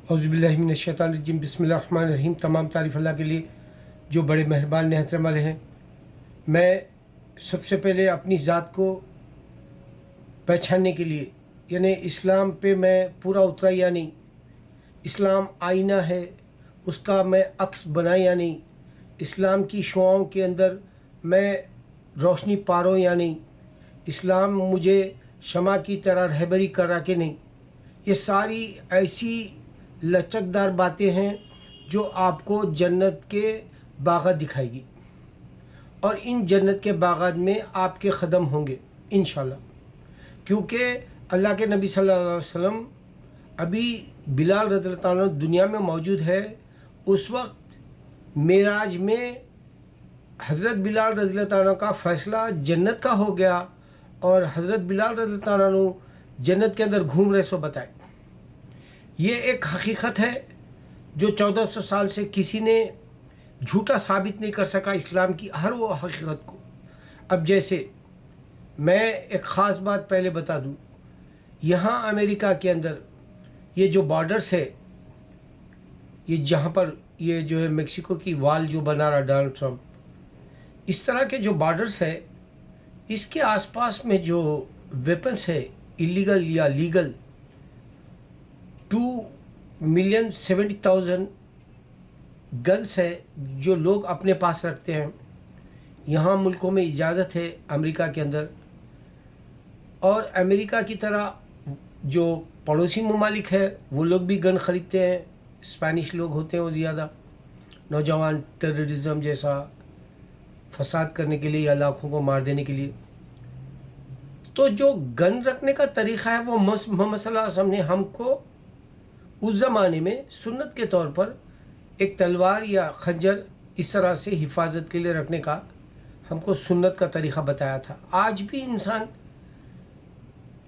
औज़ुबिल्लाहिमिनश्शैतानिर्रजीम बिस्मिल्लाहिर्रहमानिर्रहीम। तमाम तारीफ़ अल्लाह के लिए जो बड़े मेहरबान नेहत वाले हैं। मैं सबसे पहले अपनी ज़ात को पहचानने के लिए, यानी इस्लाम पे मैं पूरा उतरा या नहीं, इस्लाम आईना है उसका मैं अक्स बना या नहीं, इस्लाम की शुआओं के अंदर मैं रोशनी पा रहा हूँ या नहीं, इस्लाम मुझे शमा की तरह रहबरी कर रहा कि नहीं। ये सारी ऐसी लचकदार बातें हैं जो आपको जन्नत के बाग़ात दिखाएगी और इन जन्नत के बाग़ात में आपके क़दम होंगे इंशाल्लाह। क्योंकि अल्लाह के नबी सल्लल्लाहु अलैहि वसल्लम अभी बिलाल रज़ियल्लाहु अन्हु दुनिया में मौजूद है। उस वक्त मेराज में हज़रत बिलाल रज़ियल्लाहु अन्हु का फ़ैसला जन्नत का हो गया और हज़रत बिलाल रज़ियल्लाहु अन्हु जन्नत के अंदर घूम रहे सो बताए। ये एक हकीकत है जो 1400 साल से किसी ने झूठा साबित नहीं कर सका इस्लाम की हर वो हकीकत को। अब जैसे मैं एक ख़ास बात पहले बता दूं, यहाँ अमेरिका के अंदर ये जो बॉर्डर्स है, ये जहाँ पर ये जो है मेक्सिको की वाल जो बना रहा डोनाल्ड ट्रम्प, इस तरह के जो बॉर्डर्स है इसके आसपास में जो वेपन्स है इलीगल या लीगल 2,70,000 गन्स है जो लोग अपने पास रखते हैं। यहाँ मुल्कों में इजाज़त है अमेरिका के अंदर, और अमेरिका की तरह जो पड़ोसी ममालिक है वो लोग भी गन ख़रीदते हैं। स्पेनिश लोग होते हैं वो ज़्यादा नौजवान टेररिज्म जैसा फसाद करने के लिए या लाखों को मार देने के लिए। तो जो गन रखने का तरीक़ा है वो मोहम्मद सल्लल्लाहु अलैहि वसल्लम ने हमको उस ज़माने में सुन्नत के तौर पर एक तलवार या खंजर इस तरह से हिफाजत के लिए रखने का हमको सुन्नत का तरीक़ा बताया था। आज भी इंसान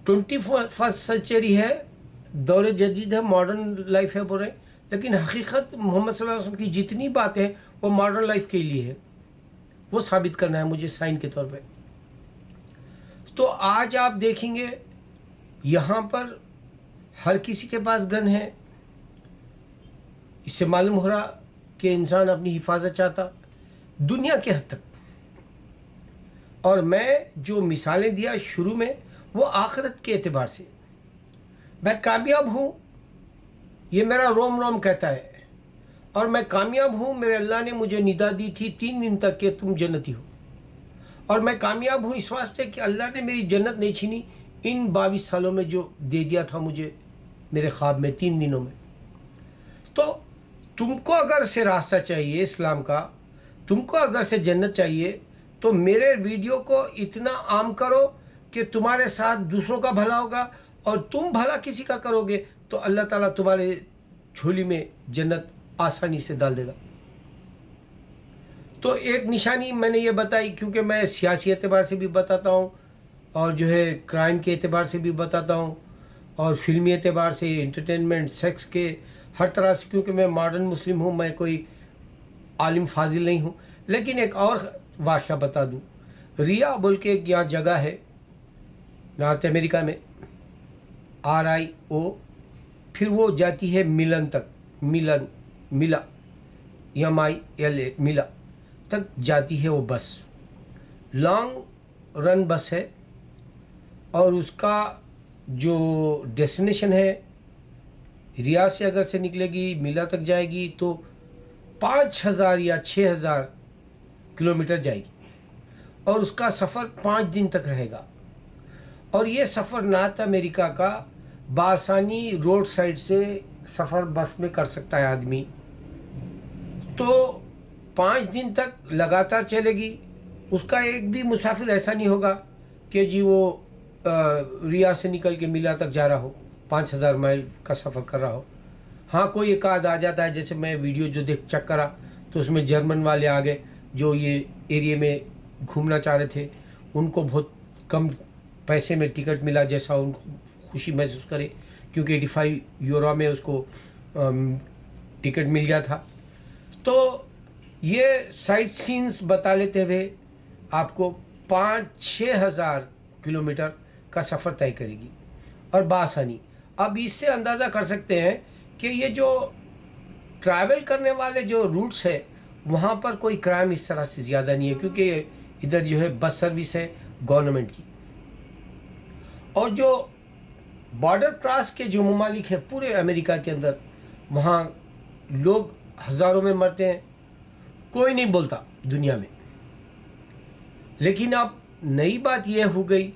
21st सेंचुरी है, दौर जदीद है, मॉडर्न लाइफ है बोल रहे, लेकिन हकीकत मोहम्मद सल्लल्लाहु अलैहि वसल्लम की जितनी बातें हैं वो मॉडर्न लाइफ के लिए है। वो साबित करना है मुझे साइन के तौर पे। तो आज आप देखेंगे यहाँ पर हर किसी के पास गन है। इससे मालूम हो रहा कि इंसान अपनी हिफाजत चाहता दुनिया के हद तक। और मैं जो मिसालें दिया शुरू में वो आखिरत के एतबार से मैं कामयाब हूँ, ये मेरा रोम रोम कहता है। और मैं कामयाब हूँ, मेरे अल्लाह ने मुझे निदा दी थी 3 दिन तक कि तुम जन्नती हो। और मैं कामयाब हूँ इस वास्ते कि अल्लाह ने मेरी जन्नत नहीं छीनी इन 22 सालों में जो दे दिया था मुझे मेरे ख्वाब में 3 दिनों में। तो तुमको अगर से रास्ता चाहिए इस्लाम का, तुमको अगर से जन्नत चाहिए, तो मेरे वीडियो को इतना आम करो कि तुम्हारे साथ दूसरों का भला होगा और तुम भला किसी का करोगे तो अल्लाह ताला तुम्हारे झोली में जन्नत आसानी से डाल देगा। तो एक निशानी मैंने ये बताई क्योंकि मैं सियासी एतबार से भी बताता हूँ और जो है क्राइम के एतबार से भी बताता हूँ और फिल्मी एतबार से, एंटरटेनमेंट, सेक्स के हर तरह से, क्योंकि मैं मॉडर्न मुस्लिम हूँ, मैं कोई आलिम फाजिल नहीं हूँ। लेकिन एक और वाक़या बता दूँ, रिया बोल के एक यहाँ जगह है नॉर्थ अमेरिका में, RIO, फिर वो जाती है मिलन तक, मिला MILA मिला तक जाती है वो बस। लॉन्ग रन बस है और उसका जो डेस्टिनेशन है रियाद से अगर से निकलेगी मिला तक जाएगी तो 5,000 या 6,000 किलोमीटर जाएगी और उसका सफ़र 5 दिन तक रहेगा। और ये सफ़र नॉर्थ अमेरिका का बासानी रोड साइड से सफ़र बस में कर सकता है आदमी। तो 5 दिन तक लगातार चलेगी। उसका एक भी मुसाफिर ऐसा नहीं होगा कि जी वो रियाद से निकल के मिला तक जा रहा हो, 5,000 माइल का सफ़र कर रहा हो। हाँ, कोई एक आध आ जाता है, जैसे मैं वीडियो जो चेक करा तो उसमें जर्मन वाले आ गए जो ये एरिया में घूमना चाह रहे थे, उनको बहुत कम पैसे में टिकट मिला जैसा उनको खुशी महसूस करे, क्योंकि 85 यूरो में उसको टिकट मिल गया था। तो ये साइट सीन्स बता लेते हुए आपको 5-6 हज़ार किलोमीटर का सफ़र तय करेगी और बासानी। अब इससे अंदाज़ा कर सकते हैं कि ये जो ट्रैवल करने वाले जो रूट्स है वहाँ पर कोई क्राइम इस तरह से ज़्यादा नहीं है, क्योंकि इधर जो है बस सर्विस है गवर्नमेंट की। और जो बॉर्डर क्रॉस के जो ममालिक है पूरे अमेरिका के अंदर, वहाँ लोग हज़ारों में मरते हैं, कोई नहीं बोलता दुनिया में। लेकिन अब नई बात यह हो गई,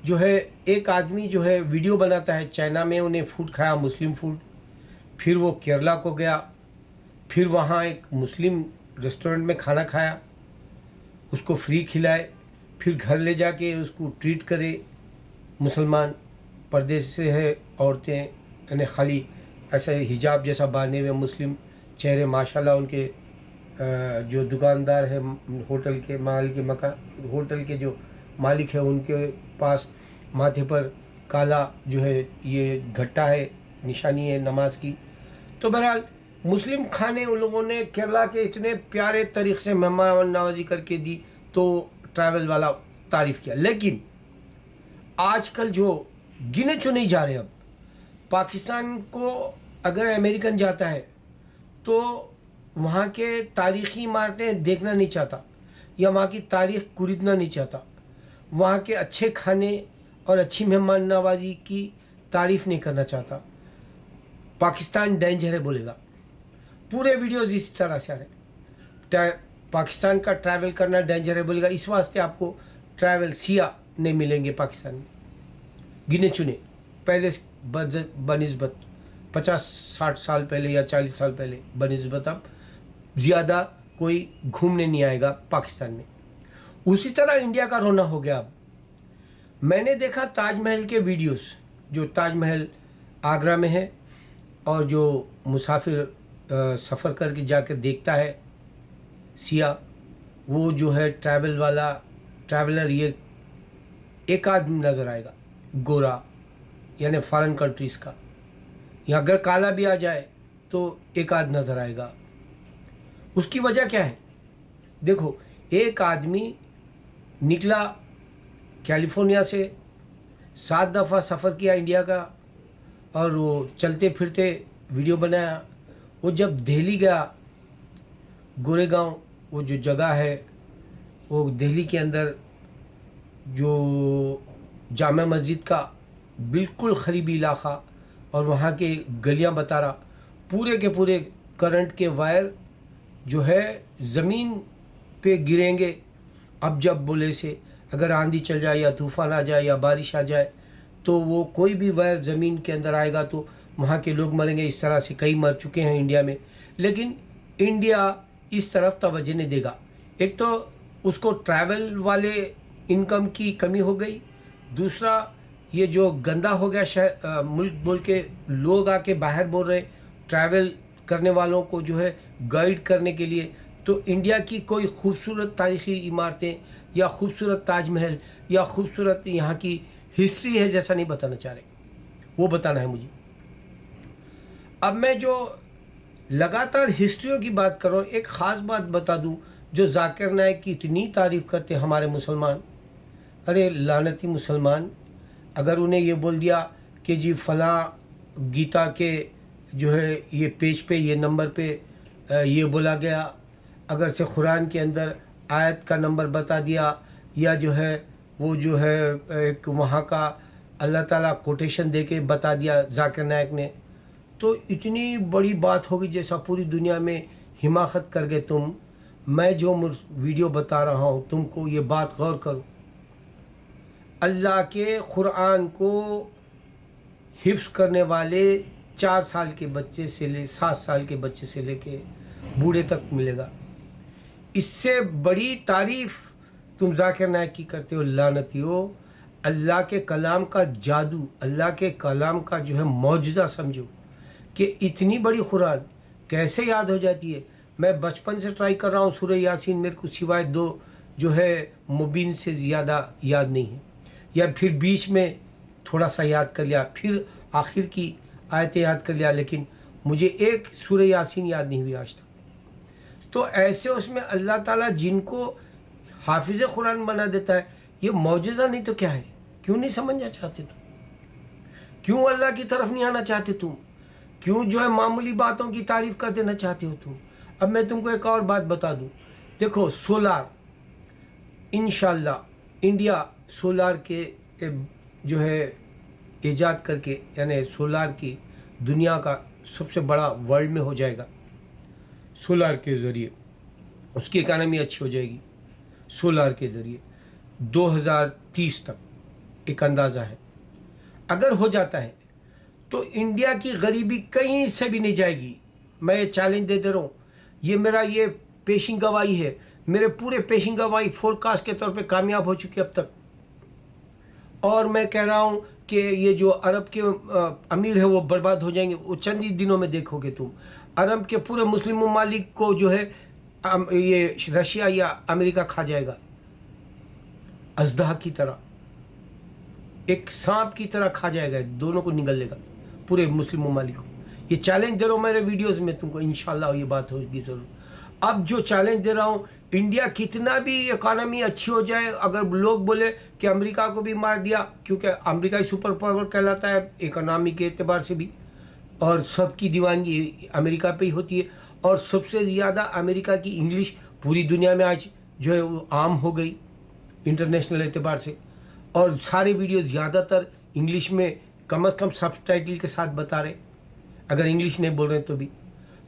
जो है एक आदमी जो है वीडियो बनाता है, चाइना में उन्हें फूड खाया, मुस्लिम फूड, फिर वो केरला को गया, फिर वहाँ एक मुस्लिम रेस्टोरेंट में खाना खाया, उसको फ्री खिलाए, फिर घर ले जाके उसको ट्रीट करे। मुसलमान परदेश से है औरतें, यानी खाली ऐसे हिजाब जैसा बांधे हुए मुस्लिम चेहरे, माशाल्लाह उनके जो दुकानदार है होटल के होटल के जो मालिक है उनके पास माथे पर काला जो है ये घट्टा है, निशानी है नमाज की। तो बहरहाल मुस्लिम खाने उन लोगों ने केरला के इतने प्यारे तरीक़े से मेहमान नवाजी करके दी, तो ट्रैवल वाला तारीफ़ किया। लेकिन आजकल जो गिने चुने जा रहे हैं, अब पाकिस्तान को अगर अमेरिकन जाता है तो वहाँ के तारीख़ी इमारतें देखना नहीं चाहता, या वहाँ की तारीख़ कुरीदना नहीं चाहता, वहाँ के अच्छे खाने और अच्छी मेहमान नवाजी की तारीफ़ नहीं करना चाहता। पाकिस्तान डेंजर है बोलेगा। पूरे वीडियोज़ इस तरह से आ रहे, पाकिस्तान का ट्रैवल करना डेंजर है बोलेगा। इस वास्ते आपको ट्रैवल सिया नहीं मिलेंगे पाकिस्तान में, गिने चुने, पहले बनिस्बत 50-60 साल पहले या 40 साल पहले बनिस्बत अब ज़्यादा कोई घूमने नहीं आएगा पाकिस्तान में। उसी तरह इंडिया का रोना हो गया। अब मैंने देखा ताजमहल के वीडियोस, जो ताजमहल आगरा में है, और जो मुसाफिर सफ़र करके जाकर देखता है सिया, वो जो है ट्रैवलर, ये एक आदमी नज़र आएगा गोरा, यानी फॉरेन कंट्रीज़ का, या अगर काला भी आ जाए तो एक आध नज़र आएगा। उसकी वजह क्या है? देखो, एक आदमी निकला कैलिफोर्निया से, 7 दफ़ा सफ़र किया इंडिया का, और वो चलते फिरते वीडियो बनाया। वो जब दिल्ली गया, गोरेगांव वो जो जगह है, वो दिल्ली के अंदर जो जामा मस्जिद का बिल्कुल करीबी इलाका, और वहाँ के गलियाँ बता रहा, पूरे के पूरे करंट के वायर जो है ज़मीन पे गिरेंगे। अब जब बोले से अगर आंधी चल जाए या तूफ़ान आ जाए या बारिश आ जाए तो वो कोई भी वायर ज़मीन के अंदर आएगा तो वहाँ के लोग मरेंगे। इस तरह से कई मर चुके हैं इंडिया में, लेकिन इंडिया इस तरफ तवज्जो नहीं देगा। एक तो उसको ट्रैवल वाले इनकम की कमी हो गई, दूसरा ये जो गंदा हो गया मुल्क बोल के लोग आके बाहर बोल रहे ट्रैवल करने वालों को जो है गाइड करने के लिए। तो इंडिया की कोई खूबसूरत तारीख़ी इमारतें या खूबसूरत ताजमहल या खूबसूरत यहाँ की हिस्ट्री है जैसा नहीं बताना चाह रहे, वो बताना है मुझे। अब मैं जो लगातार हिस्ट्रियों की बात कर रहा हूँ, एक ख़ास बात बता दूँ, जो जाकिर नाइक की इतनी तारीफ़ करते हैं हमारे मुसलमान। अरे लानती मुसलमान, अगर उन्हें ये बोल दिया कि जी फ़लाँ गीता के जो है ये पेज पे ये नंबर पे ये बोला गया, अगर से कुरान के अंदर आयत का नंबर बता दिया, या जो है वो जो है एक वहाँ का अल्लाह ताला कोटेशन दे के बता दिया जाकिर नाइक ने, तो इतनी बड़ी बात होगी जैसा पूरी दुनिया में हिमाकत कर गए तुम। मैं जो वीडियो बता रहा हूँ तुमको, ये बात गौर करो, अल्लाह के कुरान को हिफ्ज़ करने वाले 4 साल के बच्चे से ले 7 साल के बच्चे से लेके बूढ़े तक मिलेगा। इससे बड़ी तारीफ़ तुम जाकिर नाइक की करते हो, लानतियो। अल्लाह के कलाम का जादू, अल्लाह के कलाम का जो है मौजज़ा समझो कि इतनी बड़ी कुरान कैसे याद हो जाती है। मैं बचपन से ट्राई कर रहा हूँ सूरह यासीन, मेरे को सिवाय 2 जो है मुबीन से ज़्यादा याद नहीं है, या फिर बीच में थोड़ा सा याद कर लिया, फिर आखिर की आयतें याद कर लिया, लेकिन मुझे एक सूरह यासीन याद नहीं हुई आज तक। तो ऐसे उसमें अल्लाह ताला जिनको हाफिज़ कुरान बना देता है, ये मौजज़ा नहीं तो क्या है? क्यों नहीं समझना चाहते तुम? क्यों अल्लाह की तरफ नहीं आना चाहते तुम? क्यों जो है मामूली बातों की तारीफ कर देना चाहते हो तुम? अब मैं तुमको एक और बात बता दूं, देखो सोलार, इंशाल्लाह इंडिया सोलार के जो है ईजाद करके, यानी सोलार की दुनिया का सबसे बड़ा वर्ल्ड में हो जाएगा। सोलार के ज़रिए उसकी इकानमी अच्छी हो जाएगी। सोलार के ज़रिए 2030 तक एक अंदाज़ा है, अगर हो जाता है तो इंडिया की गरीबी कहीं से भी नहीं जाएगी। मैं ये चैलेंज दे रहा हूँ, ये मेरा ये पेशिंग गवाही है, मेरे पूरे पेशिंग गवाही फोरकास्ट के तौर पे कामयाब हो चुकी है अब तक। और मैं कह रहा हूँ कि ये जो अरब के अमीर है वो बर्बाद हो जाएंगे, वो चंद ही दिनों में देखोगे तुम। अरब के पूरे मुस्लिम ममालिक को जो है ये रशिया या अमेरिका खा जाएगा, अजदा की तरह, एक सांप की तरह खा जाएगा, दोनों को निगल लेगा पूरे मुस्लिम ममालिक को। ये चैलेंज दे रहा हूँ मेरे वीडियोस में तुमको, इंशाल्लाह ये बात होगी ज़रूर। अब जो चैलेंज दे रहा हूँ, इंडिया कितना भी इकोनॉमी अच्छी हो जाए, अगर लोग बोले कि अमेरिका को भी मार दिया, क्योंकि अमेरिका ही सुपर पावर कहलाता है इकोनॉमी के एतबार से भी, और सबकी दीवानगी अमेरिका पे ही होती है, और सबसे ज़्यादा अमेरिका की इंग्लिश पूरी दुनिया में आज जो है वो आम हो गई इंटरनेशनल एतबार से, और सारे वीडियो ज़्यादातर इंग्लिश में कम से कम सबटाइटल के साथ बता रहे, अगर इंग्लिश नहीं बोल रहे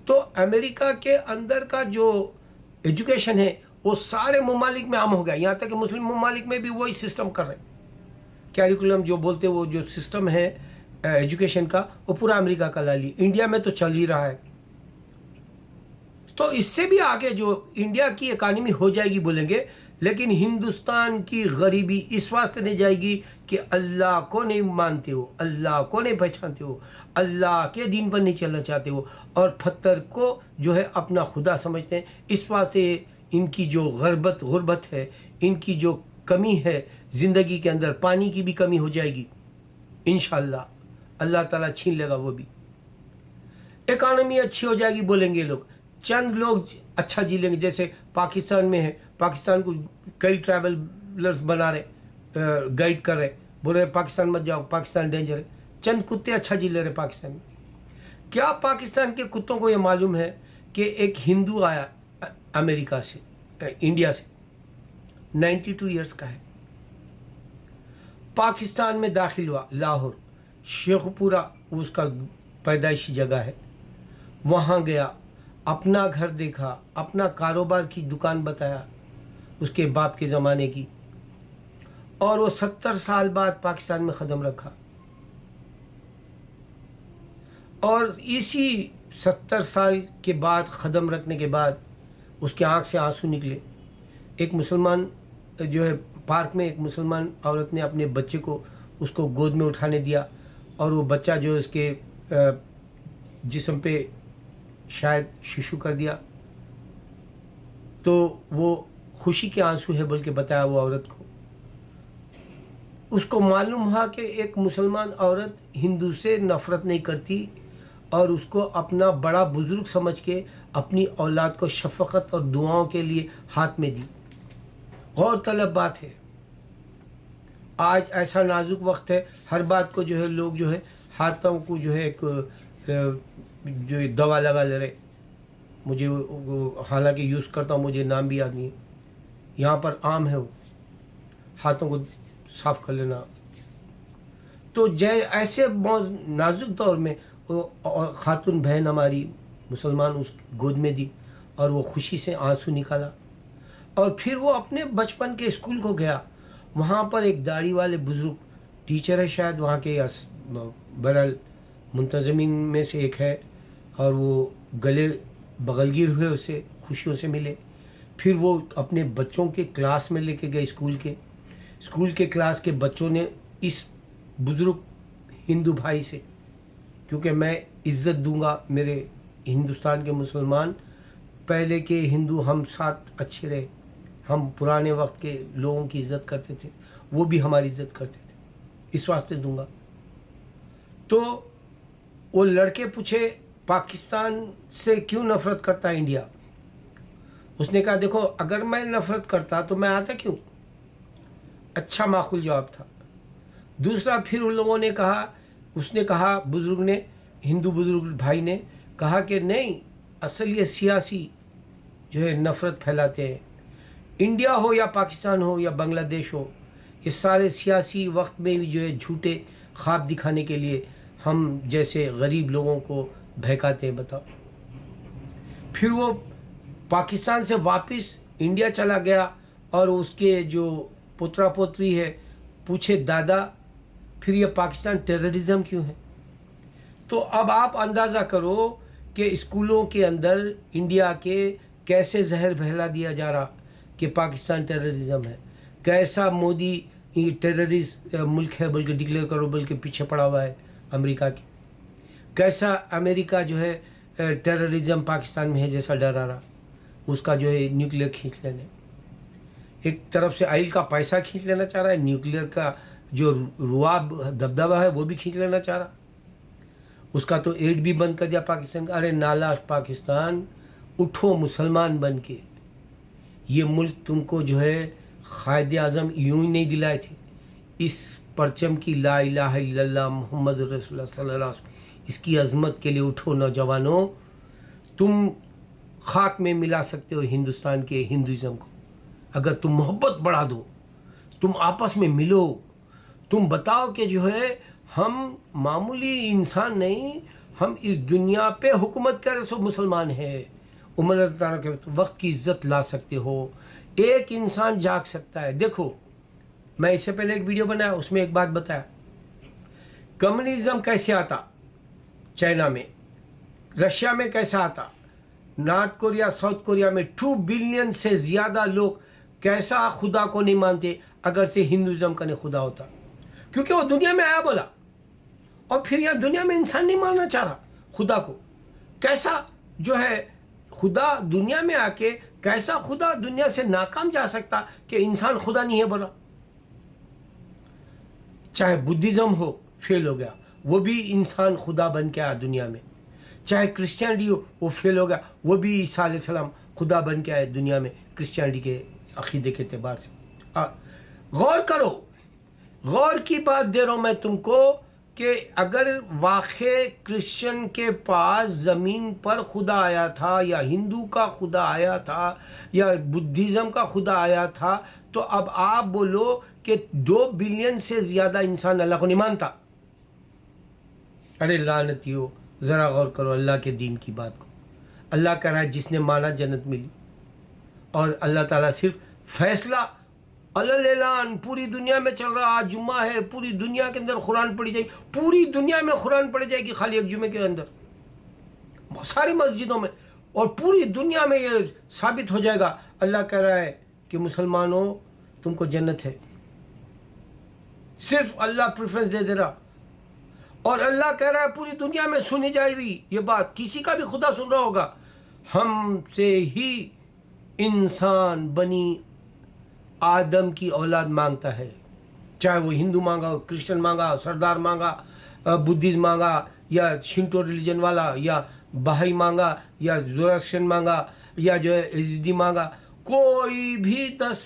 तो अमेरिका के अंदर का जो एजुकेशन है वो सारे ममालिक में आम हो गया, यहाँ तक कि मुस्लिम ममालिक में भी वही सिस्टम कर रहे हैं। कैरिकुलम जो बोलते वो जो सिस्टम है एजुकेशन का, वो पूरा अमेरिका का ला ली, इंडिया में तो चल ही रहा है। तो इससे भी आगे जो इंडिया की इकानमी हो जाएगी बोलेंगे, लेकिन हिंदुस्तान की गरीबी इस वास्ते नहीं जाएगी कि अल्लाह को नहीं मानते हो, अल्लाह को नहीं पहचानते हो, अल्लाह के दीन पर नहीं चलना चाहते हो, और पत्थर को जो है अपना खुदा समझते हैं। इस वास्ते इनकी जो गुर्बत है, इनकी जो कमी है ज़िंदगी के अंदर, पानी की भी कमी हो जाएगी इंशाअल्लाह, अल्लाह ताला छीन लेगा वो भी। इकानमी अच्छी हो जाएगी बोलेंगे लोग, चंद लोग अच्छा जी लेंगे, जैसे पाकिस्तान में है, पाकिस्तान को कई ट्रैवलर्स बना रहे, गाइड कर रहे, बोल रहे पाकिस्तान मत जाओ, पाकिस्तान डेंजर है। चंद कुत्ते अच्छा जी ले रहे पाकिस्तान में। क्या पाकिस्तान के कुत्तों को ये मालूम है कि एक हिंदू आया अमेरिका से, इंडिया से, 92 इयर्स का है, पाकिस्तान में दाखिल हुआ, लाहौर शेखपुरा उसका पैदाइशी जगह है, वहाँ गया, अपना घर देखा, अपना कारोबार की दुकान बताया उसके बाप के ज़माने की, और वो 70 साल बाद पाकिस्तान में कदम रखा। और इसी 70 साल के बाद कदम रखने के बाद उसके आँख से आंसू निकले। एक मुसलमान जो है, पार्क में एक मुसलमान औरत ने अपने बच्चे को उसको गोद में उठाने दिया, और वो बच्चा जो है उसके जिस्म पे शायद शिशु कर दिया, तो वो खुशी के आंसू है बोल के बताया वो औरत को। उसको मालूम हुआ कि एक मुसलमान औरत हिंदू से नफ़रत नहीं करती, और उसको अपना बड़ा बुजुर्ग समझ के अपनी औलाद को शफ़क़त और दुआओं के लिए हाथ में दी। गौरतलब बात है, आज ऐसा नाजुक वक्त है, हर बात को जो है लोग जो है हाथों को जो है एक जो दवा लगा ले रहे। मुझे हालांकि यूज़ करता हूँ, मुझे नाम भी याद नहीं है, यहाँ पर आम है वो, हाथों को साफ कर लेना। तो जय ऐसे नाजुक दौर में और खातून बहन हमारी मुसलमान उस गोद में दी, और वो खुशी से आंसू निकाला। और फिर वो अपने बचपन के स्कूल को गया, वहाँ पर एक दाढ़ी वाले बुज़ुर्ग टीचर है शायद वहाँ के, या बहरहाल मुंतज़मीन में से एक है, और वो गले बगलगीर हुए उससे खुशियों से मिले। फिर वो अपने बच्चों के क्लास में लेके गए, स्कूल के क्लास के बच्चों ने इस बुज़ुर्ग हिंदू भाई से, क्योंकि मैं इज़्ज़त दूंगा मेरे हिंदुस्तान के मुसलमान, पहले के हिंदू हम साथ अच्छे रहे, हम पुराने वक्त के लोगों की इज़्ज़त करते थे, वो भी हमारी इज़्ज़त करते थे, इस वास्ते दूंगा। तो वो लड़के पूछे पाकिस्तान से क्यों नफ़रत करता है इंडिया? उसने कहा देखो, अगर मैं नफ़रत करता तो मैं आता क्यों? अच्छा माकूल जवाब था। दूसरा, फिर उन लोगों ने कहा, उसने कहा बुज़ुर्ग ने, हिंदू बुजुर्ग भाई ने कहा कि नहीं, असल ये सियासी जो है नफ़रत फैलाते हैं। इंडिया हो या पाकिस्तान हो या बांग्लादेश हो, ये सारे सियासी वक्त में भी जो है झूठे ख्वाब दिखाने के लिए हम जैसे गरीब लोगों को बहकाते हैं। बताओ, फिर वो पाकिस्तान से वापस इंडिया चला गया और उसके जो पोतरा पोतरी है पूछे दादा फिर ये पाकिस्तान टेररिज्म क्यों है? तो अब आप अंदाज़ा करो कि स्कूलों के अंदर इंडिया के कैसे जहर फैला दिया जा रहा कि पाकिस्तान टेररिज्म है। कैसा मोदी टेररिस्ट मुल्क है बल्कि डिक्लेयर करो, बल्कि पीछे पड़ा हुआ है अमेरिका के। कैसा अमेरिका जो है टेररिज्म पाकिस्तान में है जैसा डरा रहा, उसका जो है न्यूक्लियर खींच लेने, एक तरफ से ऑयल का पैसा खींच लेना चाह रहा है, न्यूक्लियर का जो रुआब दबदबा है वो भी खींच लेना चाह रहा। उसका तो एड भी बंद कर दिया पाकिस्तान का। अरे नालायक पाकिस्तान, उठो मुसलमान बन के। ये मुल्क तुमको जो है क़ायद आज़म यूं ही नहीं दिलाए थे, इस परचम की ला इलाहा इल्लल्लाह मुहम्मद रसूलुल्लाह सल्लल्लाहु अलैहि वसल्लम, इसकी अज़मत के लिए उठो नौजवानों। तुम खाक में मिला सकते हो हिंदुस्तान के हिंदुज़म को अगर तुम मोहब्बत बढ़ा दो, तुम आपस में मिलो, तुम बताओ कि जो है हम मामूली इंसान नहीं, हम इस दुनिया पे हुकूमत कर सो मुसलमान है। उमर अल्लाह के वक्त की इज्जत ला सकते हो, एक इंसान जाग सकता है। देखो, मैं इससे पहले एक वीडियो बनाया, उसमें एक बात बताया, कम्युनिज्म कैसे आता चाइना में, रशिया में कैसा आता, नॉर्थ कोरिया साउथ कोरिया में 2 बिलियन से ज़्यादा लोग कैसा खुदा को नहीं मानते अगर से हिंदुज़म का नहीं खुदा होता, क्योंकि वो दुनिया में आया बोला और फिर यहाँ दुनिया में इंसान नहीं मानना चाह रहा खुदा को। कैसा जो है खुदा दुनिया में आके, कैसा खुदा दुनिया से नाकाम जा सकता कि इंसान खुदा नहीं है बोला। चाहे बुद्धिज़्म हो फेल हो गया, वो भी इंसान खुदा बन के आया दुनिया में। चाहे क्रिश्चियनिटी हो वो फेल हो गया, वो भी ईसा अलैहिस्सलाम खुदा बन के आए दुनिया में क्रिश्चियनिटी के अकीदे के एतबार से। गौर करो, गौर की बात दे रहा हूँ मैं तुमको कि अगर वाक़ई क्रिश्चियन के पास ज़मीन पर खुदा आया था या हिंदू का खुदा आया था या बुद्धिज़्म का खुदा आया था, तो अब आप बोलो कि 2 बिलियन से ज़्यादा इंसान अल्लाह को नहीं मानता। अरे लानतियो, ज़रा गौर करो अल्लाह के दीन की बात को। अल्लाह कह रहा है जिसने माना जन्नत मिली, और अल्लाह ताला सिर्फ फैसला अल्लाह पूरी दुनिया में चल रहा। आज जुम्मा है, पूरी दुनिया के अंदर कुरान पढ़ी जाएगी, पूरी दुनिया में कुरान पढ़ी जाएगी खाली एक जुम्मे के अंदर, सारी मस्जिदों में, और पूरी दुनिया में ये साबित हो जाएगा। अल्लाह कह रहा है कि मुसलमानों तुमको जन्नत है, सिर्फ अल्लाह प्रेफरेंस दे रहा। और अल्लाह कह रहा है पूरी दुनिया में सुनी जाएगी ये बात, किसी का भी खुदा सुन रहा होगा, हमसे ही इंसान बनी आदम की औलाद मांगता है। चाहे वो हिंदू मांगा, क्रिश्चियन मांगा, सरदार मांगा, बुद्धिज़्म मांगा, या शिंटो रिलीजन वाला, या बहाई मांगा, या ज़ोरास्ट्रियन मांगा, या जो है यजीदी मांगा, कोई भी 10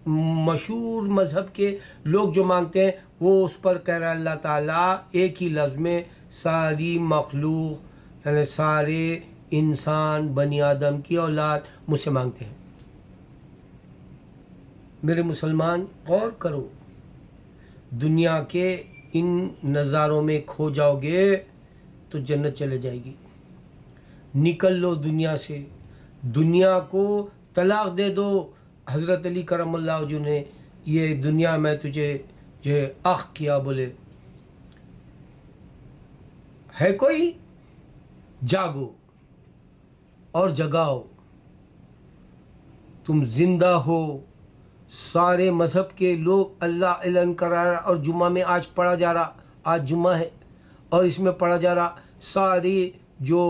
मशहूर मज़हब के लोग जो मांगते हैं वो उस पर कह रहा है अल्लाह ताला एक ही लफ्ज़ में, सारी मखलूक यानी सारे इंसान बनी आदम की औलाद मुझसे मांगते हैं। मेरे मुसलमान गौर करो, दुनिया के इन नज़ारों में खो जाओगे तो जन्नत चले जाएगी। निकल लो दुनिया से, दुनिया को तलाक दे दो। हज़रत अली करमल्लाह वजहू ने ये दुनिया में तुझे जो है अख किया, बोले है कोई, जागो और जगाओ, तुम जिंदा हो। सारे मज़हब के लोग अल्लाह ऐलान करा रहा, और जुम्मा में आज पढ़ा जा रहा, आज जुम्मा है और इसमें पढ़ा जा रहा सारे जो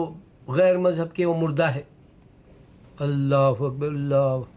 गैर मज़हब के वो मुर्दा है। अल्लाह अकबर, अल्लाह